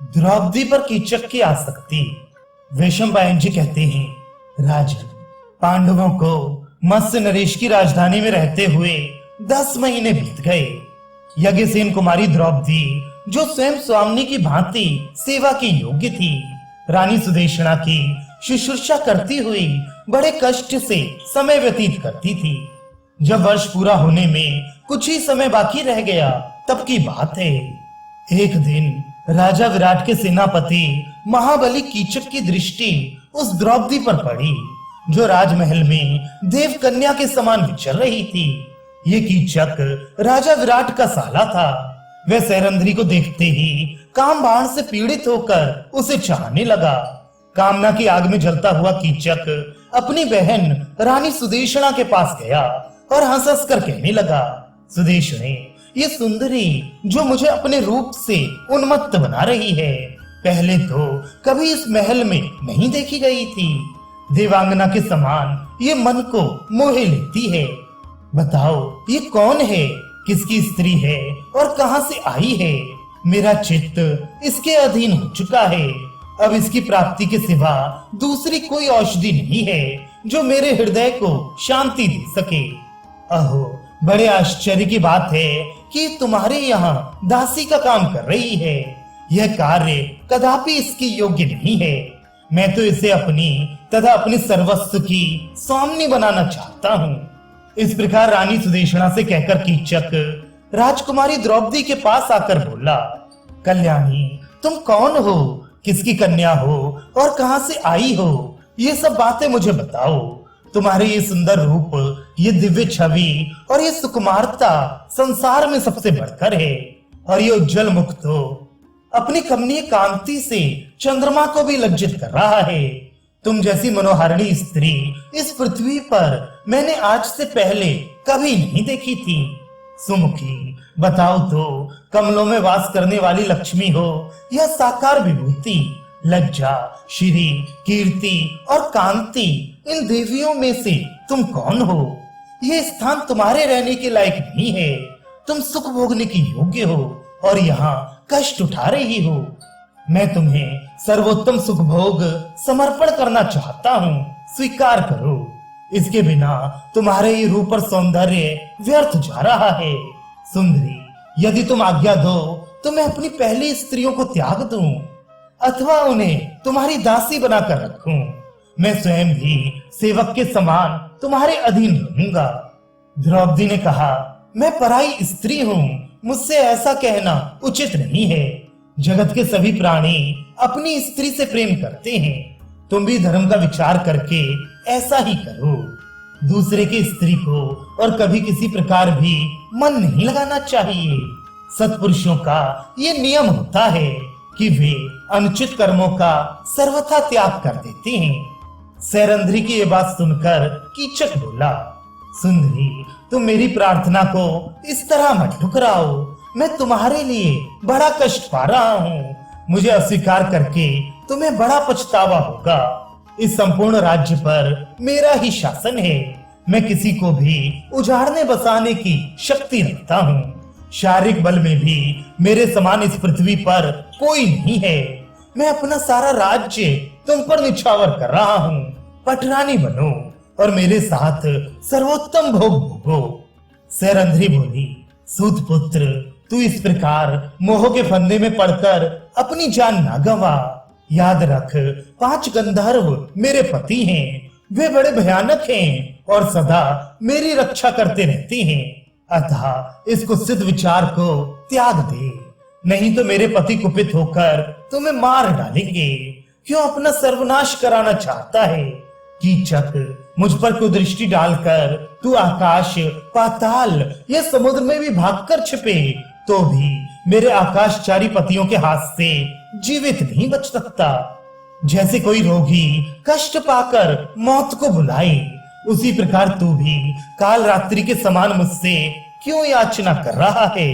द्रौपदी पर कीचक की आसक्ति। वैशंपायन जी कहते हैं, राजन, पांडवों को मत्स्य नरेश की राजधानी में रहते हुए 10 महीने बीत गए। यज्ञसेन कुमारी द्रौपदी, जो स्वयं स्वामिनी की भांति सेवा की योग्य थी, रानी सुदेशना की शुश्रूषा करती हुई बड़े कष्ट से समय व्यतीत करती थी। जब वर्ष पूरा होने में कुछ ही समय बाकी रह गया, तब की बात है। एक दिन राजा विराट के सेनापति महाबली कीचक की दृष्टि उस द्रौपदी पर पड़ी, जो राजमहल में देव कन्या के समान विचर रही थी। ये कीचक राजा विराट का साला था। वह सैरंध्री को देखते ही काम बाण से पीड़ित होकर उसे चाहने लगा। कामना की आग में जलता हुआ कीचक अपनी बहन रानी सुदेशना के पास गया और हंस हंस कर कहने लगा, सुदेशने, ये सुंदरी जो मुझे अपने रूप से उन्मत्त बना रही है, पहले तो कभी इस महल में नहीं देखी गई थी। देवांगना के समान ये मन को मोह लेती है। बताओ ये कौन है, किसकी स्त्री है और कहां से आई है? मेरा चित्त इसके अधीन हो चुका है। अब इसकी प्राप्ति के सिवा दूसरी कोई औषधि नहीं है जो मेरे हृदय को शांति दे सके। अहो, बड़े आश्चर्य की बात है कि तुम्हारे यहाँ दासी का काम कर रही है। यह कार्य कदापि इसकी योग्य नहीं है। मैं तो इसे अपनी तथा अपने सर्वस्व की स्वामिनी बनाना चाहता हूँ। इस प्रकार रानी सुदेशना से कहकर कीचक राजकुमारी द्रौपदी के पास आकर बोला, कल्याणी, तुम कौन हो, किसकी कन्या हो और कहां से आई हो? ये सब बातें मुझे बताओ। तुम्हारे ये सुंदर रूप, ये दिव्य छवि और ये सुकुमारता संसार में सबसे बढ़कर है। और ये उज्जवल मुख तो अपनी कमनीय कांति से चंद्रमा को भी लज्जित कर रहा है। तुम जैसी मनोहारिणी स्त्री इस पृथ्वी पर मैंने आज से पहले कभी नहीं देखी थी। सुमुखी, बताओ तो, कमलों में वास करने वाली लक्ष्मी हो या साकार विभूति, लज्जा, श्री, कीर्ति और कांति, इन देवियों में से तुम कौन हो? ये स्थान तुम्हारे रहने के लायक नहीं है। तुम सुख भोगने की योग्य हो और यहाँ कष्ट उठा रही हो। मैं तुम्हें सर्वोत्तम सुख भोग समर्पण करना चाहता हूँ, स्वीकार करो। इसके बिना तुम्हारे ये रूप और सौंदर्य व्यर्थ जा रहा है। सुंदरी, यदि तुम आज्ञा दो तो मैं अपनी पहली स्त्रियों को त्याग दूं अथवा उन्हें तुम्हारी दासी बनाकर रखूं। मैं स्वयं भी सेवक के समान तुम्हारे अधीन रहूंगा। द्रौपदी ने कहा, मैं पराई स्त्री हूँ, मुझसे ऐसा कहना उचित नहीं है। जगत के सभी प्राणी अपनी स्त्री से प्रेम करते हैं। तुम भी धर्म का विचार करके ऐसा ही करो। दूसरे की स्त्री को और कभी किसी प्रकार भी मन नहीं लगाना चाहिए। सत्पुरुषों का ये नियम होता है कि वे अनुचित कर्मों का सर्वथा त्याग कर देते हैं। सैरंध्री की ये बात सुनकर कीचक बोला, सुंदरी, तुम मेरी प्रार्थना को इस तरह मत ठुकराओ। मैं तुम्हारे लिए बड़ा कष्ट पा रहा हूँ। मुझे अस्वीकार करके तुम्हें बड़ा पछतावा होगा। इस संपूर्ण राज्य पर मेरा ही शासन है। मैं किसी को भी उजाड़ने बसाने की शक्ति रखता हूँ। शारीरिक बल में भी मेरे समान इस पृथ्वी पर कोई नहीं है। मैं अपना सारा राज्य तुम पर निछावर कर रहा हूँ। पटरानी बनो और मेरे साथ सर्वोत्तम भोग भोगो। सैरंध्री बोली, सूत पुत्र, तू इस प्रकार मोह के फंदे में पड़कर अपनी जान ना गंवा। याद रख, 5 गंधर्व मेरे पति हैं। वे बड़े भयानक हैं और सदा मेरी रक्षा करते रहते हैं। अतः इस कुत्सित विचार को त्याग दे, नहीं तो मेरे पति कुपित होकर तुम्हें मार डालेंगे। क्यों अपना सर्वनाश कराना चाहता है? कीचक, मुझ पर कुदृष्टि डालकर तू आकाश, पाताल या समुद्र में भी भागकर छिपे तो भी मेरे आकाशचारी पतियों के हाथ से जीवित नहीं बच सकता। जैसे कोई रोगी कष्ट पाकर मौत को बुलाए, उसी प्रकार तू भी काल रात्रि के समान मुझसे क्यों याचना कर रहा है?